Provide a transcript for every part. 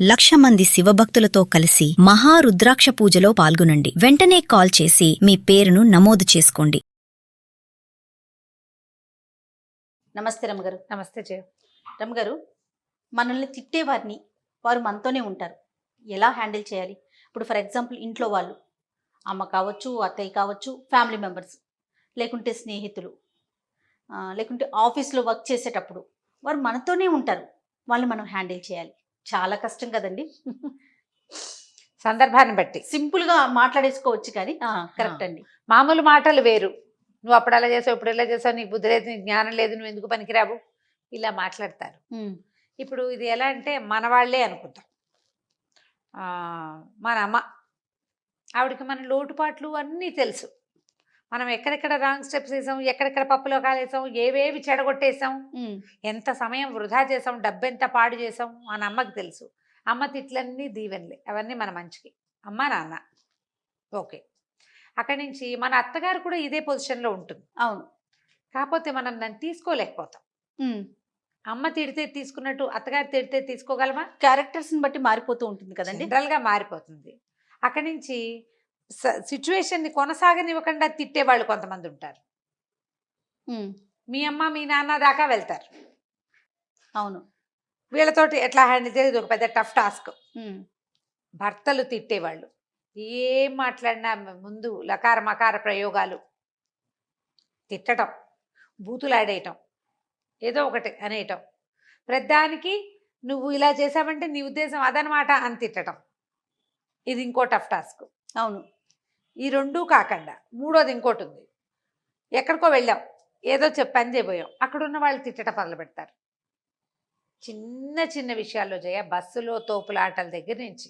1,00,000 మంది శివభక్తులతో కలిసి మహారుద్రాక్ష పూజలో పాల్గొనండి. వెంటనే కాల్ చేసి మీ పేరును నమోదు చేసుకోండి. నమస్తే రమ్మగారు. నమస్తే జయ. రమ్మగారు, మనల్ని తిట్టేవారిని వారు మనతోనే ఉంటారు. ఎలా హ్యాండిల్ చేయాలి? ఇప్పుడు ఫర్ ఎగ్జాంపుల్ ఇంట్లో వాళ్ళు, అమ్మ కావచ్చు, అత్తయ్య కావచ్చు, ఫ్యామిలీ మెంబర్స్, లేకుంటే స్నేహితులు, లేకుంటే ఆఫీస్లో వర్క్ చేసేటప్పుడు వారు మనతోనే ఉంటారు. వాళ్ళు మనం హ్యాండిల్ చేయాలి. చాలా కష్టం కదండి. సందర్భాన్ని బట్టి సింపుల్గా మాట్లాడేసుకోవచ్చు కానీ కరెక్ట్ అండి. మామూలు మాటలు వేరు. నువ్వు అప్పుడు అలా చేసావు, ఇప్పుడు ఇలా చేసావు, నీకు బుద్ధి లేదు, నీకు జ్ఞానం లేదు, నువ్వు ఎందుకు పనికిరావు, ఇలా మాట్లాడతారు. ఇప్పుడు ఇది ఎలా అంటే మన వాళ్ళే అనుకుంటాం. మన అమ్మ, ఆవిడకి మన లోటుపాట్లు అన్నీ తెలుసు. మనం ఎక్కడెక్కడ రాంగ్ స్టెప్స్ వేసాం, ఎక్కడెక్కడ పప్పులో కాలేసాం, ఏవేవి చెడగొట్టేసాం, ఎంత సమయం వృధా చేసాం, డబ్బెంత పాడు చేసాం అని అమ్మకి తెలుసు. అమ్మ తిట్లన్నీ దీవెనలే, అవన్నీ మన మంచికి. అమ్మ నాన్న ఓకే. అక్కడి నుంచి మన అత్తగారు కూడా ఇదే పొజిషన్లో ఉంటుంది. అవును. కాకపోతే మనం దాన్ని తీసుకోలేకపోతాం. అమ్మ తిడితే తీసుకున్నట్టు అత్తగారు తిడితే తీసుకోగలమా? క్యారెక్టర్స్ని బట్టి మారిపోతూ ఉంటుంది కదండి. జనరల్గా మారిపోతుంది. అక్కడి నుంచి సిచ్యువేషన్ని కొనసాగనివ్వకుండా తిట్టేవాళ్ళు కొంతమంది ఉంటారు. మీ అమ్మ మీ నాన్న దాకా వెళ్తారు. అవును. వీళ్ళతోటి ఎట్లా హ్యాండిల్ చేసేది ఒక పెద్ద టఫ్ టాస్క్. భర్తలు తిట్టేవాళ్ళు ఏం మాట్లాడినా ముందు లకార మకార ప్రయోగాలు, తిట్టడం, బూతులాడేయటం, ఏదో ఒకటి అనేయటం, ప్రతిదానికి నువ్వు ఇలా చేసావంటే నీ ఉద్దేశం అదనమాట అని తిట్టడం. ఇది ఇంకో టఫ్ టాస్క్. అవును. ఈ రెండూ కాకుండా మూడోది ఇంకోటి ఉంది. ఎక్కడికో వెళ్ళాం, ఏదో పని చేయబోయాం, అక్కడున్న వాళ్ళు తిట్టడం మొదలు పెడతారు. చిన్న చిన్న విషయాల్లో జయ, బస్సులో తోపులాటల దగ్గర నుంచి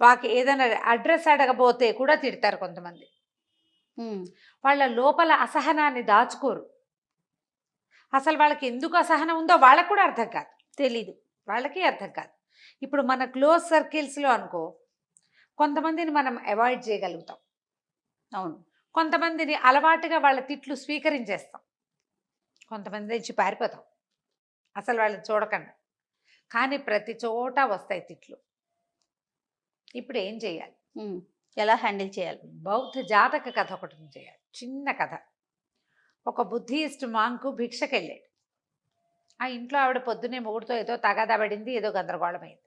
వాకి ఏదైనా అడ్రస్ అడగబోతే కూడా తిడతారు కొంతమంది. వాళ్ళ లోపల అసహనాన్ని దాచుకోరు. అసలు వాళ్ళకి ఎందుకు అసహనం ఉందో వాళ్ళకు కూడా అర్థం కాదు, తెలీదు, వాళ్ళకి అర్థం కాదు. ఇప్పుడు మన క్లోజ్ సర్కిల్స్లో అనుకో, కొంతమందిని మనం అవాయిడ్ చేయగలుగుతాం. అవును. కొంతమందిని అలవాటుగా వాళ్ళ తిట్లు స్వీకరించేస్తాం, కొంతమంది నుంచి పారిపోతాం అసలు వాళ్ళని చూడకుండా. కానీ ప్రతి చోట వస్తాయి తిట్లు. ఇప్పుడు ఏం చేయాలి, ఎలా హ్యాండిల్ చేయాలి? బౌద్ధ జాతక కథ ఒకటి చేయాలి. చిన్న కథ. ఒక బుద్ధిస్ట్ మాంకు భిక్షకెళ్ళాడు. ఆ ఇంట్లో ఆవిడ పొద్దున్నే మొగుడుతో ఏదో తగాదా పడింది, ఏదో గందరగోళమైంది.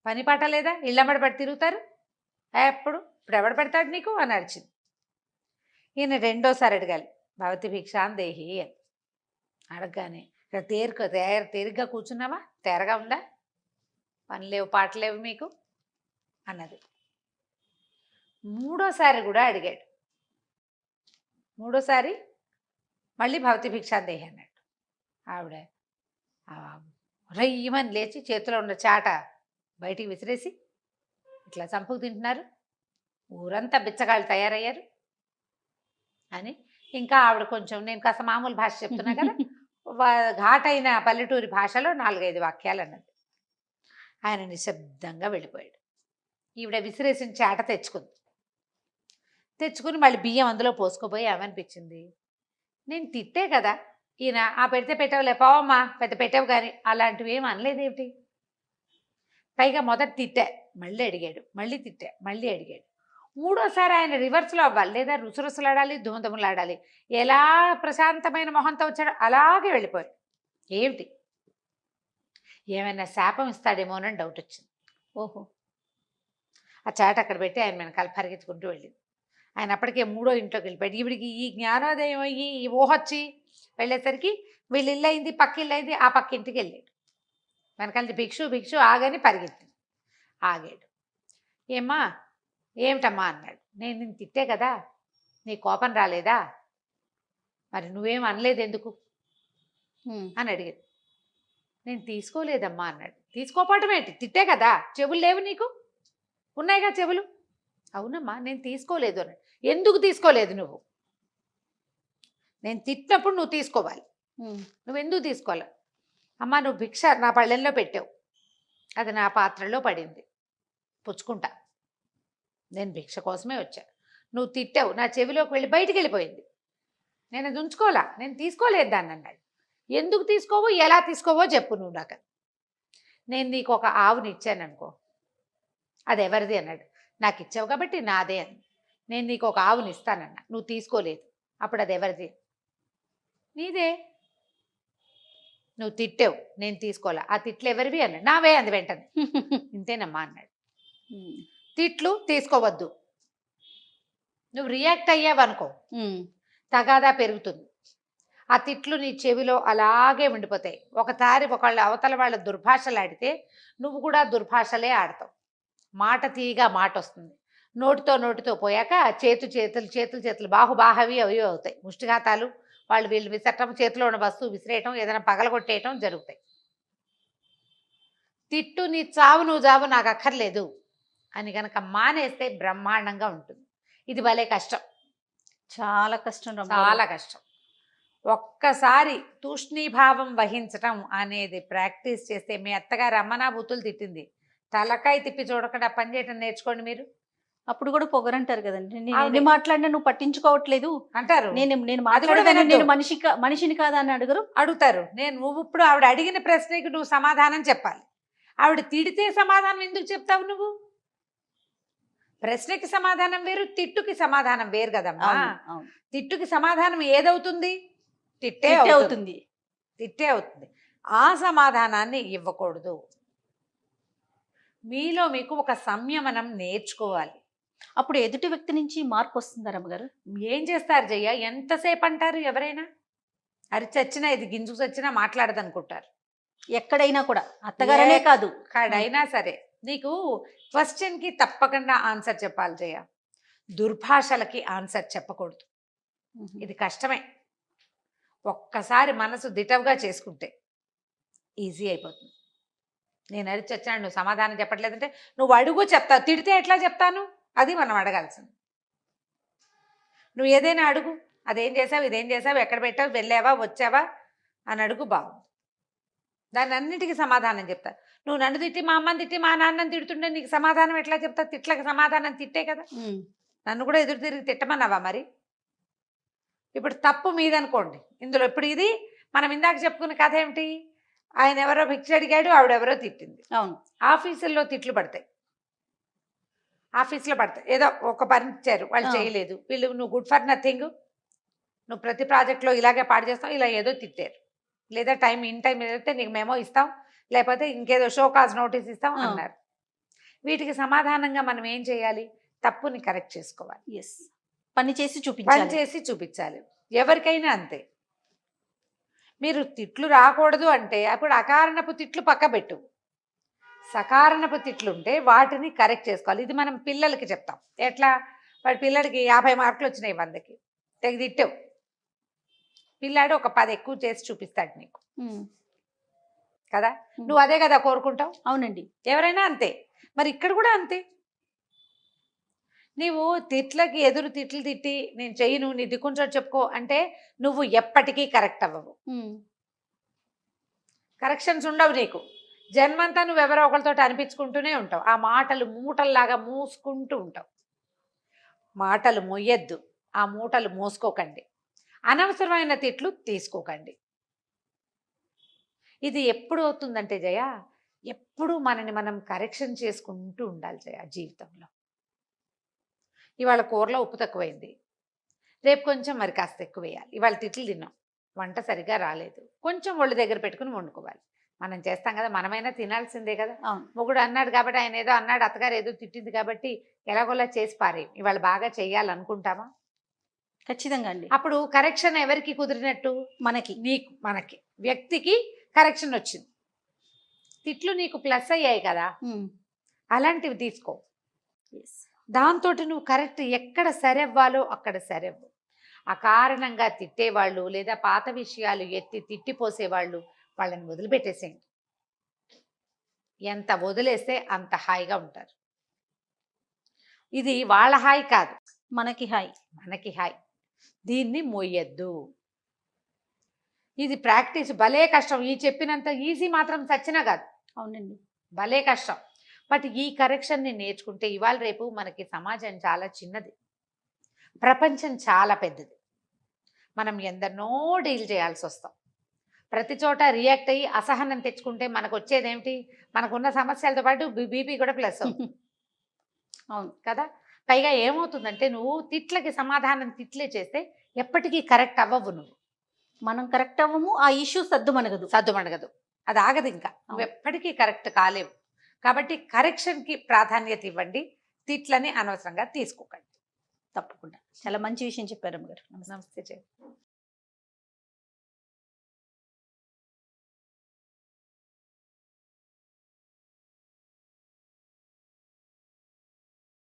పని పాట లేదా, ఇళ్ళమ్మడి పడి తిరుగుతారు ఎప్పుడు, ఇప్పుడు ఎవడు పెడతాడు నీకు అని అరిచింది. ఈయన రెండోసారి అడగాలి, భవతి భిక్షాం దేహి అని. అడగగానే తేలిగ్గా కూర్చున్నావా, తేరగా ఉందా, పని లేవు పాట లేవు మీకు అన్నది. మూడోసారి కూడా అడిగాడు. మూడోసారి మళ్ళీ భవతి భిక్షాం దేహి అన్నాడు. ఆవిడ రయ్యమని లేచి చేతిలో ఉన్న చాట బయటికి విసిరేసి, ఇట్లా చంపుకు తింటున్నారు, ఊరంతా బిచ్చగాళ్ళు తయారయ్యారు అని. ఇంకా ఆవిడ కొంచెం, నేను కాస్త మామూలు భాష చెప్తున్నా కదా, ఘాటైన పల్లెటూరి భాషలో 4-5 వాక్యాలు అన్నది. ఆయన నిశ్శబ్దంగా వెళ్ళిపోయాడు. ఈవిడ విసిరేసిన చాట తెచ్చుకుని మళ్ళీ బియ్యం అందులో పోసుకోపోయి ఏమనిపించింది, నేను తిట్టే కదా ఈయన, పెడితే పెట్టవులే పోవమ్మా, పెద్ద పెట్టావు కానీ, అలాంటివి ఏమి అనలేదేమిటి. పైగా మొదట తిట్టా, మళ్ళీ అడిగాడు, మళ్ళీ తిట్టా, మళ్ళీ అడిగాడు. మూడోసారి ఆయన రివర్స్లో అవ్వాలి, లేదా రుసరుసలాడాలి, దుమదుమలాడాలి. ఎలా ప్రశాంతమైన మొహంతో వచ్చాడో అలాగే వెళ్ళిపోయాడు. ఏమిటి, ఏమైనా శాపం ఇస్తాడేమోనని డౌట్ వచ్చింది. ఓహో, ఆ చాట అక్కడ పెట్టి ఆయన వెనకాల పరిగెత్తుకుంటూ వెళ్ళింది. ఆయన అప్పటికే మూడో ఇంట్లోకి వెళ్ళిపోయాడు. ఈవిడికి ఈ జ్ఞానోదయం అయ్యి ఈ ఊహొచ్చి వెళ్ళేసరికి వీళ్ళు ఇల్లు అయింది, పక్క ఇల్లు అయింది, ఆ పక్క ఇంటికి వెళ్ళాడు. వెనకాల భిక్షు ఆగని పరిగెత్తింది. ఆగాడు. ఏమ్మా ఏమిటమ్మా అన్నాడు. నేను నిన్ను తిట్టే కదా, నీ కోపం రాలేదా, మరి నువ్వేం అనలేదు ఎందుకు అని అడిగాడు. నేను తీసుకోలేదమ్మా అన్నాడు. తీసుకోపోవటం ఏంటి, తిట్టే కదా, చెవులు లేవు నీకు, ఉన్నాయిగా చెవులు. అవునమ్మా నేను తీసుకోలేదు అన్నాడు. ఎందుకు తీసుకోలేదు నువ్వు, నేను తిట్టినప్పుడు నువ్వు తీసుకోవాలి, నువ్వెందుకు తీసుకోవాలి. అమ్మ నువ్వు భిక్ష నా పళ్ళెంలో పెట్టావు, అది నా పాత్రలో పడింది, పుచ్చుకుంటా, నేను భిక్ష కోసమే వచ్చా. నువ్వు తిట్టావు, నా చెవిలోకి వెళ్ళి బయటికి వెళ్ళిపోయింది, నేను అది ఉంచుకోవాలా, నేను తీసుకోలేదు దాన్ని అన్నాడు. ఎందుకు తీసుకోవో ఎలా తీసుకోవో చెప్పు నువ్వు నాకు. నేను నీకు ఒక ఆవుని ఇచ్చాను అనుకో, అది ఎవరిది అన్నాడు. నాకు ఇచ్చావు కాబట్టి నాదే అని. నేను నీకు ఒక ఆవుని ఇస్తానన్నా, నువ్వు తీసుకోలేదు, అప్పుడు అది ఎవరిది? నీదే. నువ్వు తిట్టావు, నేను తీసుకోలే, ఆ తిట్లు ఎవరివి అన్నాడు. నావే అంది వెంటనే. ఇంతేనమ్మా అన్నాడు. తిట్లు తీసుకోవద్దు. నువ్వు రియాక్ట్ అయ్యావనుకో తగాదా పెరుగుతుంది. ఆ తిట్లు నీ చెవిలో అలాగే ఉండిపోతాయి. ఒకసారి ఒకళ్ళ అవతల వాళ్ళ దుర్భాషలు ఆడితే నువ్వు కూడా దుర్భాషలే ఆడతావు. మాట తీయగా మాట వస్తుంది. నోటితో పోయాక చేతులు బాహుబాహవి అవి అవుతాయి. ముష్టిఘాతాలు, వాళ్ళు వీళ్ళు విసరటం, చేతిలో ఉన్న వస్తువు విసిరేయటం, ఏదైనా పగలగొట్టేయటం జరుగుతాయి. తిట్టు నీ చావు నువ్వు చావు నాకు అక్కర్లేదు అని కనుక మానేస్తే బ్రహ్మాండంగా ఉంటుంది. ఇది భలే కష్టం, చాలా కష్టం రమ్య. చాలా కష్టం. ఒక్కసారి తూష్ణీభావం వహించటం అనేది ప్రాక్టీస్ చేస్తే, మీ అత్తగారు అమ్మనా బూతులు తిట్టింది, తలకాయ తిప్పి చూడకుండా పని చేయటం నేర్చుకోండి మీరు. అప్పుడు కూడా పొగరంటారు కదండి, నేను అవును. ఎన్ని మాట్లాడినా నువ్వు పట్టించుకోవట్లేదు అంటారు. నేను అది కూడా మాట్లాడేదాన్ని, వినొద్దు. నేను మనిషిని కాదా అని అడుగురు. అడుగుతారు. నువ్వు ఇప్పుడు ఆవిడ అడిగిన ప్రశ్నకి నువ్వు సమాధానం చెప్పాలి. ఆవిడ తిడితే సమాధానం ఎందుకు చెప్తావు నువ్వు? ప్రశ్నకి సమాధానం వేరు, తిట్టుకి సమాధానం వేరు కదమ్మా. అవును. తిట్టుకి సమాధానం ఏదవుతుంది? తిట్టే తిట్టే అవుతుంది. అవుతుంది. తిట్టే అవుతుంది. ఆ సమాధానాన్ని ఇవ్వకూడదు. మీలో మీకు ఒక సంయమనం నేర్చుకోవాలి. అప్పుడు ఎదుటి వ్యక్తి నుంచి మార్పు వస్తుందా రమ్మగారు? ఏం చేస్తారు జయ్య? ఎంతసేపు అంటారు ఎవరైనా? అరిచచ్చినా ఇది గింజు చచ్చినా మాట్లాడదనుకుంటారు. ఎక్కడైనా కూడా, అత్తగారనే కాదు, ఎక్కడైనా సరే నీకు క్వశ్చన్కి తప్పకుండా ఆన్సర్ చెప్పాలి జయ. దుర్భాషలకి ఆన్సర్ చెప్పకూడదు. ఇది కష్టమే. ఒక్కసారి మనసు దిటవుగా చేసుకుంటే ఈజీ అయిపోతుంది. నేను అరిచి వచ్చాను, నువ్వు సమాధానం చెప్పట్లేదంటే నువ్వు అడుగు చెప్తావు. తిడితే ఎట్లా చెప్తాను? అది మనం అడగాల్సింది. నువ్వు ఏదైనా అడుగు, అదేం చేసావు, ఇదేం చేసావు, ఎక్కడ పెట్టావు, వెళ్ళావా వచ్చావా అని అడుగు, బాగుంది. దాన్ని అన్నిటికీ సమాధానం చెప్తా. నువ్వు నన్ను తిట్టి, మా అమ్మని తిట్టి, మా నాన్నని తిడుతుంటే నీకు సమాధానం ఎట్లా చెప్తా? తిట్లకి సమాధానం తిట్టే కదా. నన్ను కూడా ఎదురు తిరిగి తిట్టమన్నావా మరి? ఇప్పుడు తప్పు మీదనుకోండి ఇందులో. ఇప్పుడు ఇది మనం ఇందాక చెప్పుకున్న కథ ఏమిటి? ఆయన ఎవరో భిక్ష అడిగాడు, ఆవిడెవరో తిట్టింది. అవును. ఆఫీసుల్లో తిట్లు పడతాయి, ఆఫీస్లో పడతాయి. ఏదో ఒక పని ఇచ్చారు, వాళ్ళు చేయలేదు, వీళ్ళు నువ్వు గుడ్ ఫర్ నథింగ్, నువ్వు ప్రతి ప్రాజెక్ట్లో ఇలాగే పాడు చేస్తావు, ఇలా ఏదో తిట్టారు. లేదా ఇన్ టైం ఏదైతే నీకు మెమో ఇస్తాం, లేకపోతే ఇంకేదో షో కాజ్ నోటీస్ ఇస్తాం అన్నారు. వీటికి సమాధానంగా మనం ఏం చేయాలి? తప్పుని కరెక్ట్ చేసుకోవాలి. ఎస్, పని చేసి చూపించాలి. ఎవరికైనా అంతే. మీరు తిట్లు రాకూడదు అంటే అప్పుడు అకారణపు తిట్లు పక్కబెట్టు. సకారణపు తిట్లు ఉంటే వాటిని కరెక్ట్ చేసుకోవాలి. ఇది మనం పిల్లలకి చెప్తాం. ఎట్లా? వాడి పిల్లడికి 50 మార్కులు వచ్చినాయి 100కి, తెగ తిట్టావు, పిల్లాడు ఒక 10 ఎక్కువ చేసి చూపిస్తాడు నీకు కదా. నువ్వు అదే కదా కోరుకుంటావు. అవునండి, ఎవరైనా అంతే. మరి ఇక్కడ కూడా అంతే. నీవు తిట్లకి ఎదురు తిట్లు తిట్టి నేను చెయ్యను, నీ దిక్కుంచో చెప్పుకో అంటే నువ్వు ఎప్పటికీ కరెక్ట్ అవ్వవు. కరెక్షన్స్ ఉండవు నీకు. జన్మంతా నువ్వు ఎవరో ఒకరితో అనిపించుకుంటూనే ఉంటావు. ఆ మాటలు మూటల్లాగా మూసుకుంటూ ఉంటావు. మాటలు మొయ్యద్దు, ఆ మూటలు మోసుకోకండి. అనవసరమైన తిట్లు తీసుకోకండి. ఇది ఎప్పుడు అవుతుందంటే జయ, ఎప్పుడు మనని మనం కరెక్షన్ చేసుకుంటూ ఉండాలి జయ జీవితంలో. ఇవాళ కూరలో ఉప్పు తక్కువైంది, రేపు కొంచెం మరి కాస్త ఎక్కువ వేయాలి. ఇవాళ తిట్లు తిన్నాం, వంట సరిగా రాలేదు, కొంచెం ఒళ్ళు దగ్గర పెట్టుకుని వండుకోవాలి. మనం చేస్తాం కదా, మనమైనా తినాల్సిందే కదా. మొగుడు అన్నాడు కాబట్టి, ఆయన ఏదో అన్నాడు, అత్తగారు ఏదో తిట్టింది కాబట్టి ఎలాగోలా చేసి పారేయం. ఇవాళ బాగా చేయాలనుకుంటామా? ఖచ్చితంగా అండి. అప్పుడు కరెక్షన్ ఎవరికి కుదిరినట్టు? మనకి. నీకు, మనకి, వ్యక్తికి కరెక్షన్ వచ్చింది. తిట్లు నీకు ప్లస్ అయ్యాయి కదా, అలాంటివి తీసుకో. దాంతో నువ్వు కరెక్ట్ ఎక్కడ సరెవ్వాలో అక్కడ సరెవ్వు. అకారణంగా తిట్టేవాళ్ళు లేదా పాత విషయాలు ఎత్తి తిట్టిపోసేవాళ్ళు, వాళ్ళని వదిలిపెట్టేసేయండి. ఎంత వదిలేస్తే అంత హాయిగా ఉంటారు. ఇది వాళ్ళ హాయి కాదు, మనకి హాయి. మనకి హాయి. దీన్ని మోయద్దు. ఇది ప్రాక్టీస్ భలే కష్టం. ఈ చెప్పినంత ఈజీ మాత్రం సచ్చినా కాదు. అవునండి, భలే కష్టం. బట్ ఈ కరెక్షన్ని నేర్చుకుంటే ఇవాళ రేపు మనకి సమాజం చాలా చిన్నది, ప్రపంచం చాలా పెద్దది. మనం ఎందరినో డీల్ చేయాల్సి వస్తాం. ప్రతి చోట రియాక్ట్ అయ్యి అసహనం తెచ్చుకుంటే మనకు వచ్చేది ఏమిటి? మనకున్న సమస్యలతో పాటు బీపీ కూడా ప్లస్ అవుతుంది అవును. కదా. పైగా ఏమవుతుందంటే నువ్వు తిట్లకి సమాధానం తిట్లే చేస్తే ఎప్పటికీ కరెక్ట్ అవ్వవు. నువ్వు మనం కరెక్ట్ అవ్వము, ఆ ఇష్యూ సద్దుమణగదు. సద్దుమణగదు, అది ఆగదు. ఇంకా నువ్వు ఎప్పటికీ కరెక్ట్ కాలేవు. కాబట్టి కరెక్షన్కి ప్రాధాన్యత ఇవ్వండి, తిట్లని అనవసరంగా తీసుకోకండి. తప్పకుండా చాలా మంచి విషయం చెప్పారు అమ్మగారు. నమస్తే. నమస్తే.